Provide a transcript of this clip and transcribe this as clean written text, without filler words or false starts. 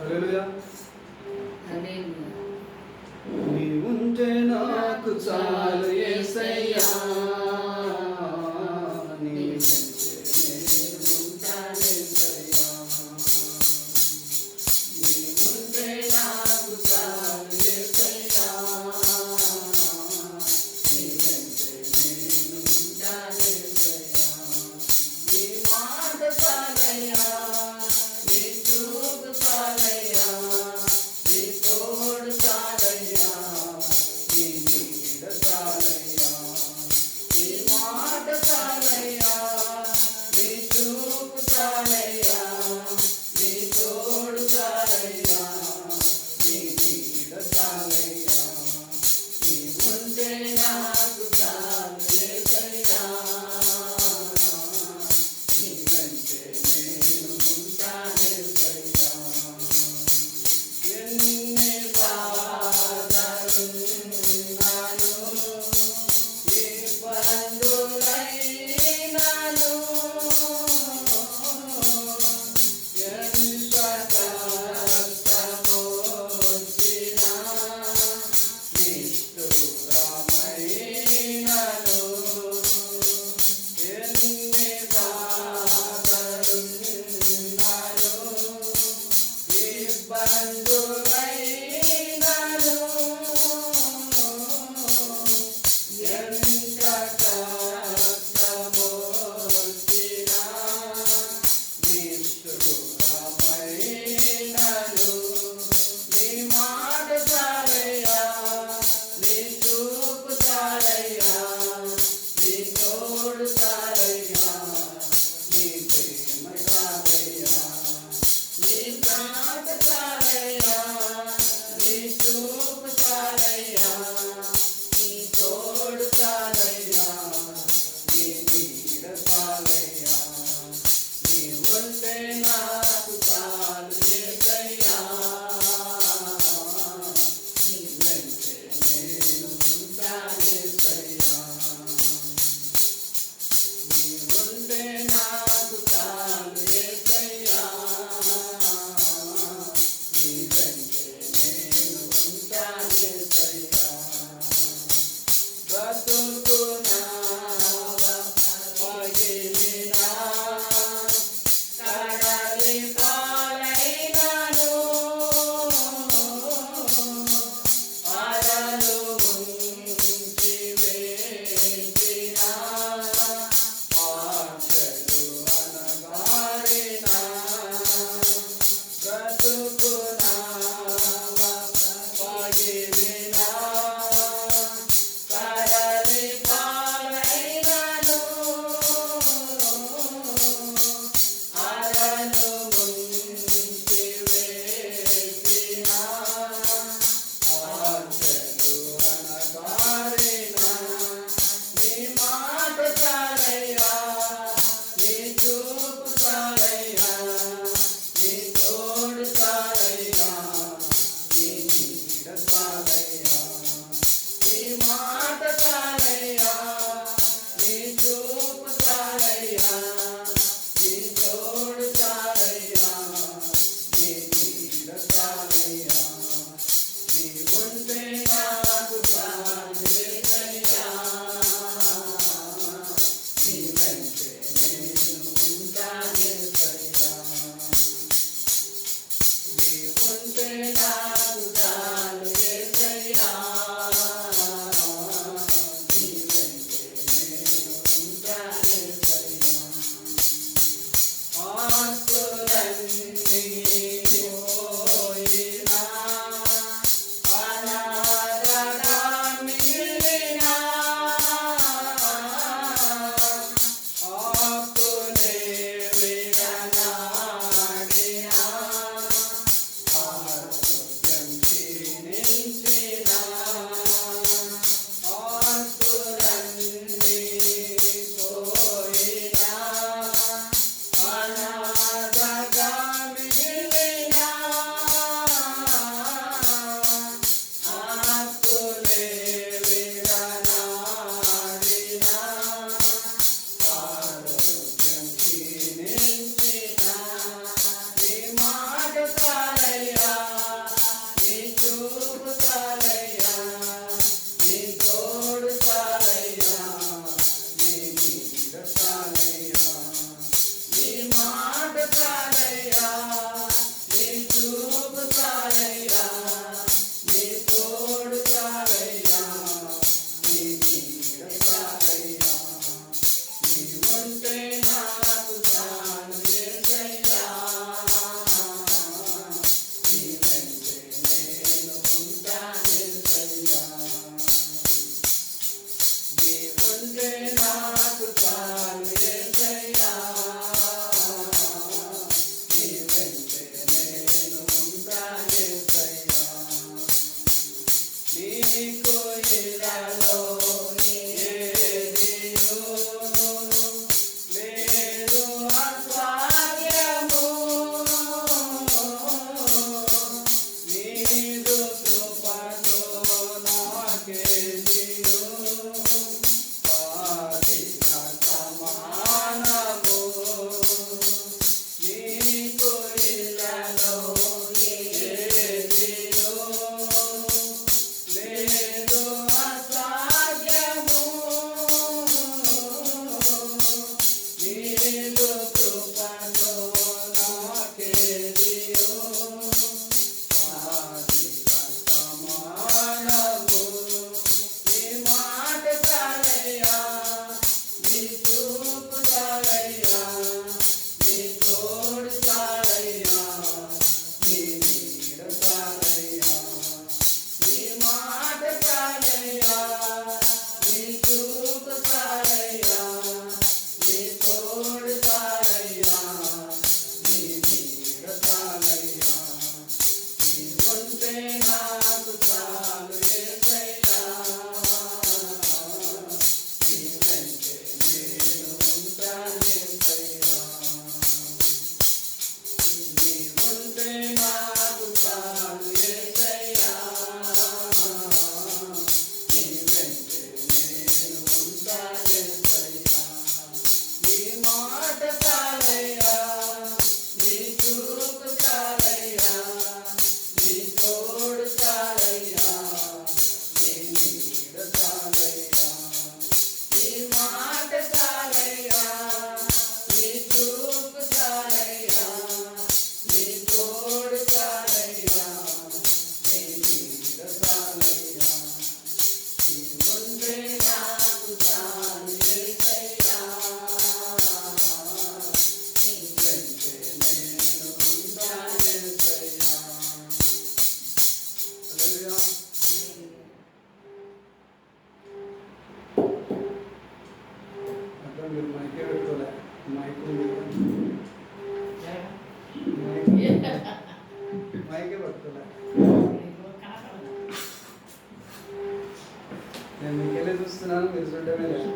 హల్లెలూయా. నీ ఉంటే నాకు చాలు యేసయ్యా, నీ వెంటే నేను ఉంటాను యేసయ్యా. నీ ఉంటే నాకు చాలు యేసయ్యా, నీ వెంటే నేను ఉంటాను యేసయ్యా. నీ మాట చాలయ్యా, నీ చూపు చాలయ్యా, నీ తోడు చాలయ్యా, నీ నీడ చాలయ్యా. నీ మాట చాలయ్యా, నీ చూపు చాలయ్యా, నీ తోడు చాలయ్యా, నీ నీడ చాలయ్యా. నీ ఉంటే నాకు చాలు యేసయ్యా, నీ వెంటే నేను ఉంటాను యేసయ్యా. ఎన్ని బాధలున్నాను, ఇబ్బందులైనాను, ఎంత కష్టమొచ్చినా, నిష్ఠురమైనాను. ఎన్ని బాధలున్నాను, ఇబ్బందులైనాను, ఎంత కష్టమొచ్చినా, నిష్ఠురమైనాను. నీ మాట చాలయ్యా, నీ చూపు చాలయ్యా, నీ తోడు చాలయ్యా, నీ ప్రేమ చాలయ్యా. నీ మాట చాలయ్యా, నీ చూపు చాలయ్యా, నీ తోడు చాలయ్యా, నీ నీడ చాలయ్యా. నీ ఉంటే నాకు చాలు యేసయ్యా, నీ వెంటే నేను ఉంటాను యేసయ్యా. నీ ఉంటే నాకు చాలు యేసయ్యా, నీ వెంటే నేను ఉంటాను యేసయ్యా. బ్రతుకు నావ పగిలినా, కడలి పాలైనాను, అలలు ముంచి వేసినా, ఆశ చాలయ్యా నీ చూపు చాలయ్యా నీ తోడు చాలయ్యా నీ నీడ చాలయ్యా నీ మాట చాలయ్యా నీ చూపు చాలయ్యా నీ తోడు చాలయ్యా నీ నీడ చాలయ్యా నీ ముందే నాకు చాలు యేసయ్యా నీ వెంటే నేను ఉంటాను యేసయ్యా. హల్లెలూయా. అక్కడ మీరు మైకే పెట్టుకోలే మైక్ ఉంది కదా. మైకే పట్టుకోలే నేను మీకెళ్ళి చూస్తున్నాను మీరు చూడటమే లేదు.